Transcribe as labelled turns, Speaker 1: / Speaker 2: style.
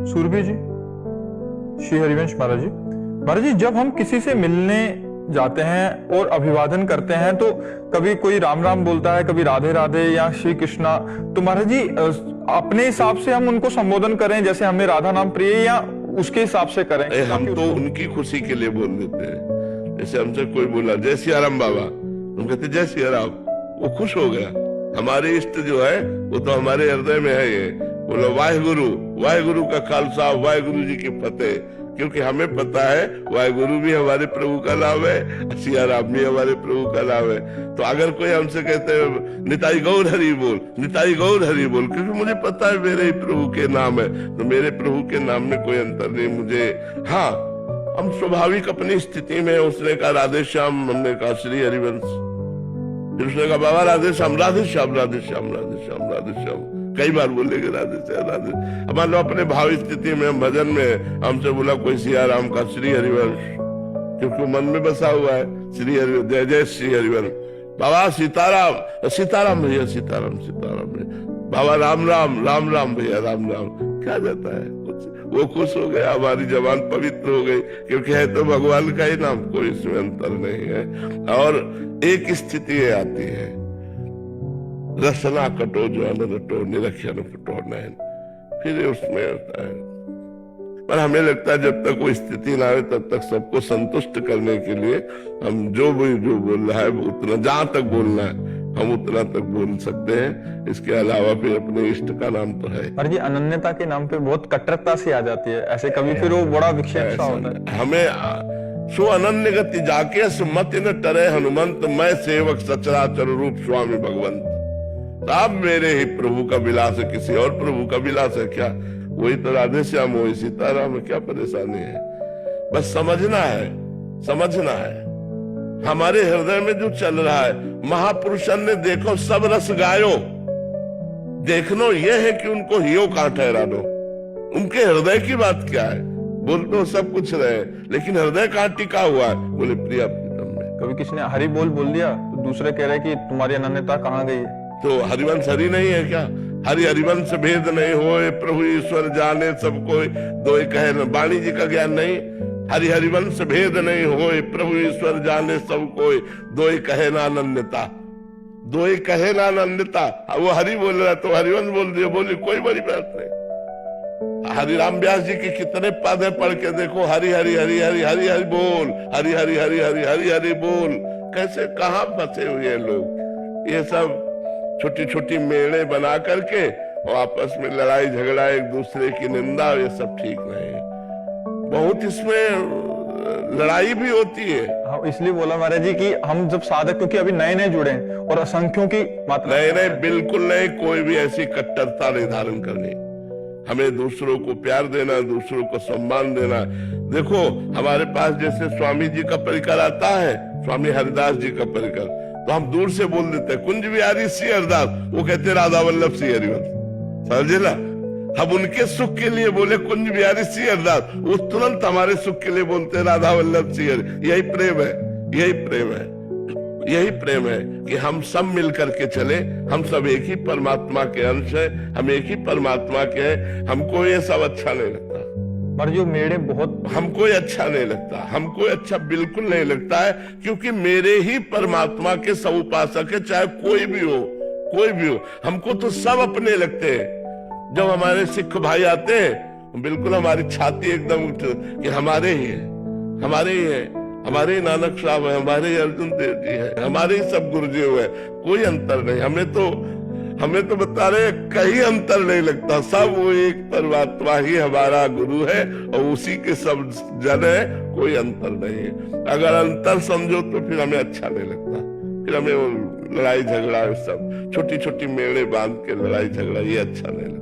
Speaker 1: सुरभि जी, श्री हरिवंश महाराज जी। महाराज जी, जब हम किसी से मिलने जाते हैं और अभिवादन करते हैं तो कभी कोई राम राम बोलता है, कभी राधे राधे या श्री कृष्णा। तो महाराज जी, अपने हिसाब से हम उनको संबोधन करें, जैसे हमें राधा नाम प्रिय, या उसके हिसाब से करें?
Speaker 2: हम तो उनकी खुशी के लिए बोल देते हैं। जैसे हमसे कोई बोला जय सिया राम बाबा, हम कहते जय सिया राम, वो खुश हो गया। हमारे इष्ट जो है वो तो हमारे हृदय में है। ये बोलो वाहेगुरु, वाहेगुरु का खालसा, वाहेगुरु जी की फतेह। क्योंकि हमें पता है वाहेगुरु भी हमारे प्रभु का नाम है, सिया राम भी हमारे प्रभु का नाम है। तो अगर कोई हमसे कहते हैं निताई गौर हरि बोल, निताई गौर हरि बोल, क्योंकि मुझे पता है मेरे ही प्रभु के नाम है, तो मेरे प्रभु के नाम में कोई अंतर नहीं मुझे। हाँ, हम स्वाभाविक अपनी स्थिति में, उसने कहा राधे श्याम, हमने कहा श्री हरिवंश, फिर उसने कहा बाबा राधे श्याम, राधे श्याम, राधे श्याम, राधे श्याम, राधे श्याम, कई बार बोलेंगे राधे श्याम, राधे। मान लो अपने भाव स्थिति में, हम भजन में हमसे बोला कोई सिया राम का श्री हरिवंश, क्योंकि मन में बसा हुआ है श्री हरि, जय जय श्री हरिवंश। बाबा सीताराम, सीताराम भैया, सीताराम, सीताराम भैया। बाबा राम राम, राम राम भैया, राम राम। क्या जाता है, वो खुश हो गया, हमारी जबान पवित्र हो गई, क्योंकि है तो भगवान का ही नाम, कोई इसमें अंतर नहीं है। और एक स्थिति आती है, रसना कटो जो अनरटो, निरक्षण फटो नयन, फिर उसमें होता है। पर हमें लगता है जब तक वो स्थिति ना आए तब तक सबको संतुष्ट करने के लिए हम जो बोल रहा है उतना, जहां तक बोलना है हम उतना तक बोल सकते हैं। इसके अलावा फिर अपने इष्ट का नाम तो है।
Speaker 1: पर जी, अनन्यता के नाम पे बहुत कट्टरता सी आ जाती है ऐसे, कभी फिर वो बड़ा विक्षेप सा होता है।
Speaker 2: हमें सो अनन्य गति जाके मत न टरे हनुमंत, मैं सेवक सचराचर रूप स्वामी भगवंत। आप मेरे ही प्रभु का विलास है, किसी और प्रभु का विलास है क्या? वही तो राधे श्याम, वही सीताराम है, क्या परेशानी है? बस समझना है, समझना है हमारे हृदय में जो चल रहा है। महापुरुषन ने देखो सब रस गायो, देखनो ये है कि उनको हियो कहां ठहरा दो। उनके हृदय की बात क्या है? बोल तो सब कुछ रहे, लेकिन हृदय कहां टिका हुआ है? बोले प्रिया प्रीतम में।
Speaker 1: कभी किसी ने हरि बोल दिया तो दूसरे कह रहे कि तुम्हारी अनन्यता कहाँ गई है?
Speaker 2: तो हरिवंश हरि नहीं है क्या? हरि हरिवंश भेद नहीं होए, प्रभु ईश्वर जाने सब कोई, दोई कहे न। वाणी जी का ज्ञान नहीं? हरि हरिवंश भेद नहीं होए, प्रभु ईश्वर जाने सब कोई, दोई कहे ना अनन्यता, दोई कहे ना अनन्यता। वो हरि बोल रहा है तो हरिवंश बोल दिया, बोली कोई बड़ी बात नहीं। हरिराम व्यास जी के कितने पद है, पढ़ के देखो, हरि हरि हरि हरि हरि हरि बोल, हरि हरि हरि हरि हरि हरि बोल। कैसे कहाँ फंसे हुए लोग, ये सब छोटी छोटी मेड़े बना करके और आपस में लड़ाई झगड़ा, एक दूसरे की निंदा, ये सब ठीक नहीं है। बहुत इसमें लड़ाई भी होती है।
Speaker 1: हाँ, इसलिए बोला महाराज जी कि हम जब साधक, क्योंकि अभी नए नए जुड़े हैं और असंख्यों की मात्रा।
Speaker 2: नहीं नहीं, बिल्कुल नहीं, कोई भी ऐसी कट्टरता नहीं धारण करनी। हमें दूसरों को प्यार देना, दूसरों को सम्मान देना। देखो हमारे पास जैसे स्वामी जी का परिकर आता है, स्वामी हरिदास जी का परिकर, तो हम दूर से बोल देते हैं कुंज बिहारी श्री हरिदास, वो कहते राधा वल्लभ श्री हरिवंश। समझे ना? हम उनके सुख के लिए बोले कुंज बिहारी श्री हरिदास, वो तुरंत हमारे सुख के लिए बोलते राधा वल्लभ श्री हरि। यही प्रेम है, यही प्रेम है, यही प्रेम है कि हम सब मिल करके चले। हम सब एक ही परमात्मा के अंश है, हम एक ही परमात्मा के हैं। हमको ये सब अच्छा नहीं लगता,
Speaker 1: पर जो मेरे बहुत,
Speaker 2: हमको अच्छा नहीं लगता, हमको अच्छा बिल्कुल नहीं लगता है, क्योंकि मेरे ही परमात्मा के सब उपासक है, चाहे कोई भी हो, कोई भी हो। हमको तो सब अपने लगते हैं। जब हमारे सिख भाई आते हैं, बिल्कुल हमारी छाती एकदम उठ कि हमारे ही है, हमारे ही है, हमारे ही नानक साहब है, हमारे ही अर्जुन देव जी है, हमारे ही सब गुरुजी हुए, कोई अंतर नहीं। हमें तो बता रहे कहीं अंतर नहीं लगता, सब वो एक परमात्मा ही हमारा गुरु है और उसी के सब जन है, कोई अंतर नहीं है। अगर अंतर समझो तो फिर हमें अच्छा नहीं लगता, फिर हमें वो लड़ाई झगड़ा, सब छोटी छोटी मेड़े बांध के लड़ाई झगड़ा, ये अच्छा नहीं लगता।